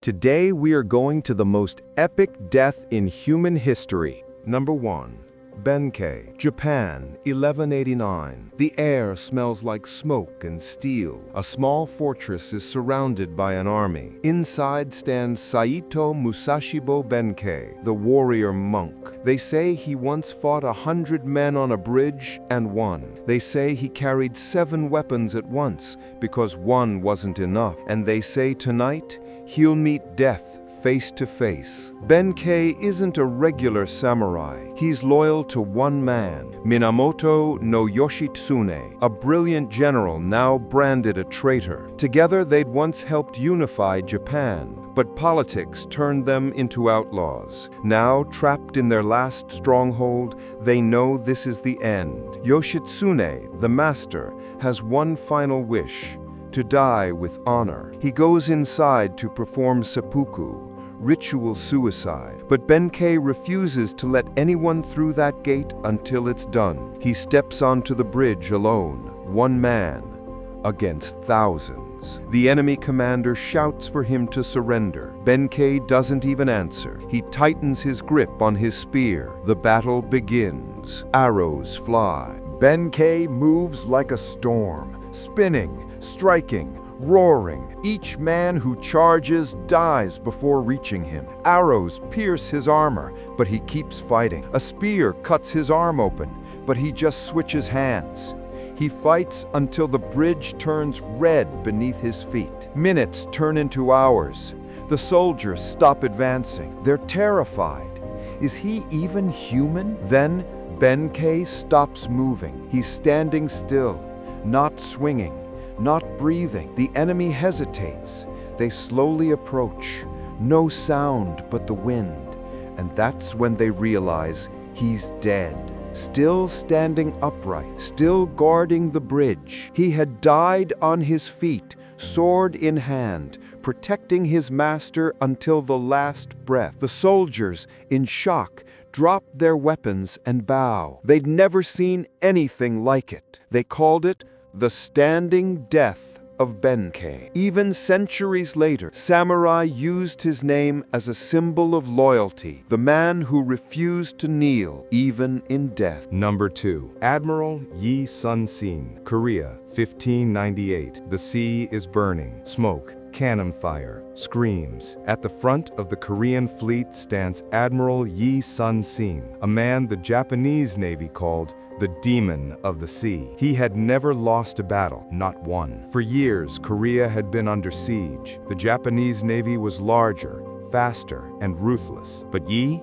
Today we are going to the most epic death in human history. Number 1. Benkei, Japan, 1189. The air smells like smoke and steel. A small fortress is surrounded by an army. Inside stands Saito Musashibo Benkei, the warrior monk. They say he once fought 100 men on a bridge and won. They say he carried 7 weapons at once because one wasn't enough. And they say tonight he'll meet death face to face. Benkei isn't a regular samurai. He's loyal to one man, Minamoto no Yoshitsune, a brilliant general now branded a traitor. Together they'd once helped unify Japan, but politics turned them into outlaws. Now, trapped in their last stronghold, they know this is the end. Yoshitsune, the master, has one final wish: to die with honor. He goes inside to perform seppuku, ritual suicide, but Benkei refuses to let anyone through that gate until it's done. He steps onto the bridge alone, one man against thousands. The enemy commander shouts for him to surrender. Benkei doesn't even answer. He tightens his grip on his spear. The battle begins. Arrows fly. Benkei moves like a storm, spinning, striking, roaring. Each man who charges dies before reaching him. Arrows pierce his armor, but he keeps fighting. A spear cuts his arm open, but he just switches hands. He fights until the bridge turns red beneath his feet. Minutes turn into hours. The soldiers stop advancing. They're terrified. Is he even human? Then Benkei stops moving. He's standing still, not swinging, not breathing. The enemy hesitates. They slowly approach. No sound but the wind. And that's when they realize he's dead. Still standing upright, still guarding the bridge. He had died on his feet, sword in hand, protecting his master until the last breath. The soldiers, in shock, drop their weapons and bow. They'd never seen anything like it. They called it the standing death of Benkei. Even centuries later, samurai used his name as a symbol of loyalty, the man who refused to kneel even in death. Number 2. Admiral Yi Sun-sin, Korea, 1598. The sea is burning. Smoke, cannon fire, screams. At the front of the Korean fleet stands Admiral Yi Sun-sin, a man the Japanese Navy called the demon of the sea. He had never lost a battle, not one. For years, Korea had been under siege. The Japanese Navy was larger, faster, and ruthless. But Yi?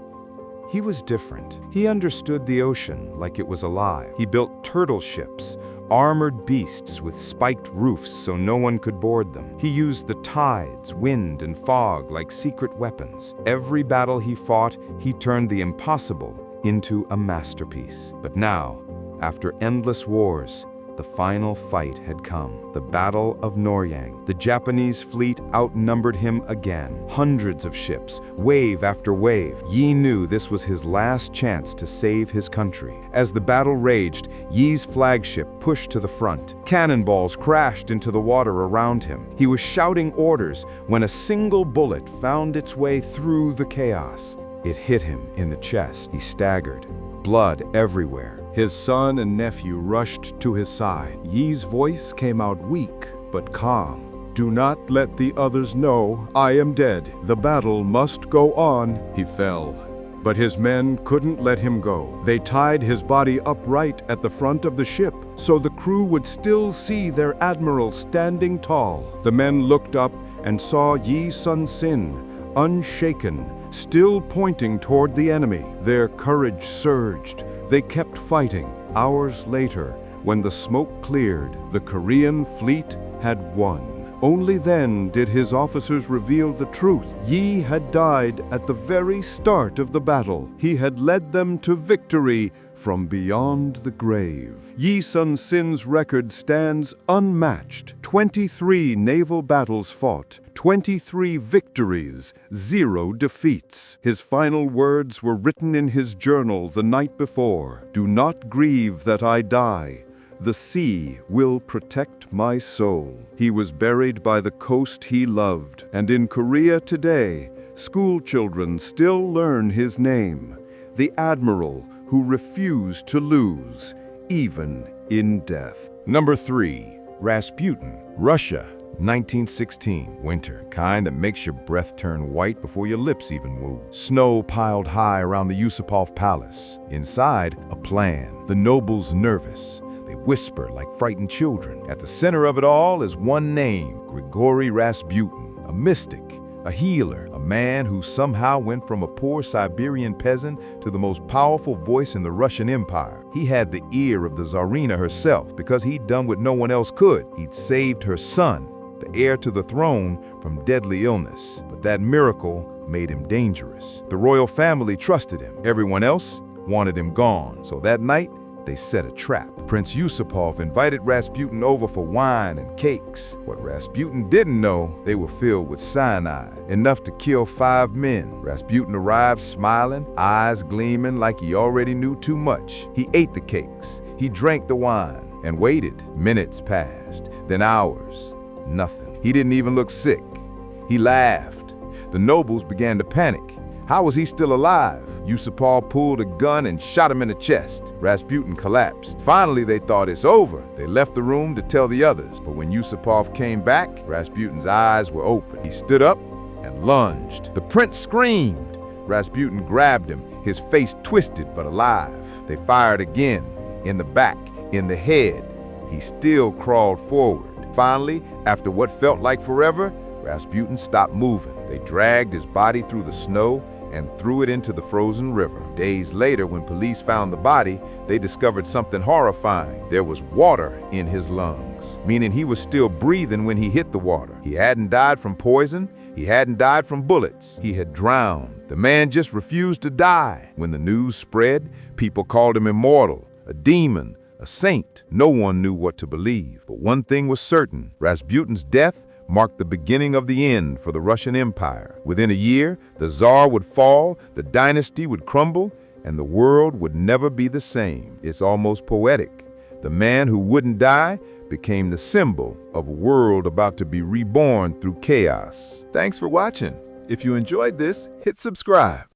He was different. He understood the ocean like it was alive. He built turtle ships, armored beasts with spiked roofs so no one could board them. He used the tides, wind, and fog like secret weapons. Every battle he fought, he turned the impossible into a masterpiece. But now, after endless wars, the final fight had come. The Battle of Noryang. The Japanese fleet outnumbered him again. Hundreds of ships, wave after wave. Yi knew this was his last chance to save his country. As the battle raged, Yi's flagship pushed to the front. Cannonballs crashed into the water around him. He was shouting orders when a single bullet found its way through the chaos. It hit him in the chest. He staggered, blood everywhere. His son and nephew rushed to his side. Yi's voice came out weak but calm. "Do not let the others know I am dead. The battle must go on." He fell, but his men couldn't let him go. They tied his body upright at the front of the ship so the crew would still see their admiral standing tall. The men looked up and saw Yi Sun-sin, unshaken, still pointing toward the enemy. Their courage surged. They kept fighting. Hours later, when the smoke cleared, the Korean fleet had won. Only then did his officers reveal the truth. Yi had died at the very start of the battle. He had led them to victory from beyond the grave. Yi Sun-sin's record stands unmatched. 23 naval battles fought, 23 victories, 0 defeats. His final words were written in his journal the night before. "Do not grieve that I die. "The sea will protect my soul." He was buried by the coast he loved, and in Korea today, school children still learn his name, the admiral who refused to lose, even in death. Number 3. Rasputin, Russia, 1916. Winter, kind that makes your breath turn white before your lips even move. Snow piled high around the Yusupov Palace. Inside, a plan. The nobles nervous. They whisper like frightened children. At the center of it all is one name, Grigory Rasputin, a mystic, a healer, a man who somehow went from a poor Siberian peasant to the most powerful voice in the Russian Empire. He had the ear of the Tsarina herself because he'd done what no one else could. He'd saved her son, the heir to the throne, from deadly illness. But that miracle made him dangerous. The royal family trusted him. Everyone else wanted him gone. So that night, they set a trap. Prince Yusupov invited Rasputin over for wine and cakes. What Rasputin didn't know, they were filled with cyanide, enough to kill 5 men. Rasputin arrived smiling, eyes gleaming like he already knew too much. He ate the cakes, he drank the wine, and waited. Minutes passed, then hours. Nothing. He didn't even look sick. He laughed. The nobles began to panic. How was he still alive? Yusupov pulled a gun and shot him in the chest. Rasputin collapsed. Finally, they thought it's over. They left the room to tell the others. But when Yusupov came back, Rasputin's eyes were open. He stood up and lunged. The prince screamed. Rasputin grabbed him, his face twisted but alive. They fired again, in the back, in the head. He still crawled forward. Finally, after what felt like forever, Rasputin stopped moving. They dragged his body through the snow and threw it into the frozen river. Days later, when police found the body, they discovered something horrifying. There was water in his lungs, meaning he was still breathing when he hit the water. He hadn't died from poison. He hadn't died from bullets. He had drowned. The man just refused to die. When the news spread, people called him immortal, a demon, a saint. No one knew what to believe. But one thing was certain: Rasputin's death marked the beginning of the end for the Russian Empire. Within a year, the Tsar would fall, the dynasty would crumble, and the world would never be the same. It's almost poetic. The man who wouldn't die became the symbol of a world about to be reborn through chaos. Thanks for watching. If you enjoyed this, hit subscribe.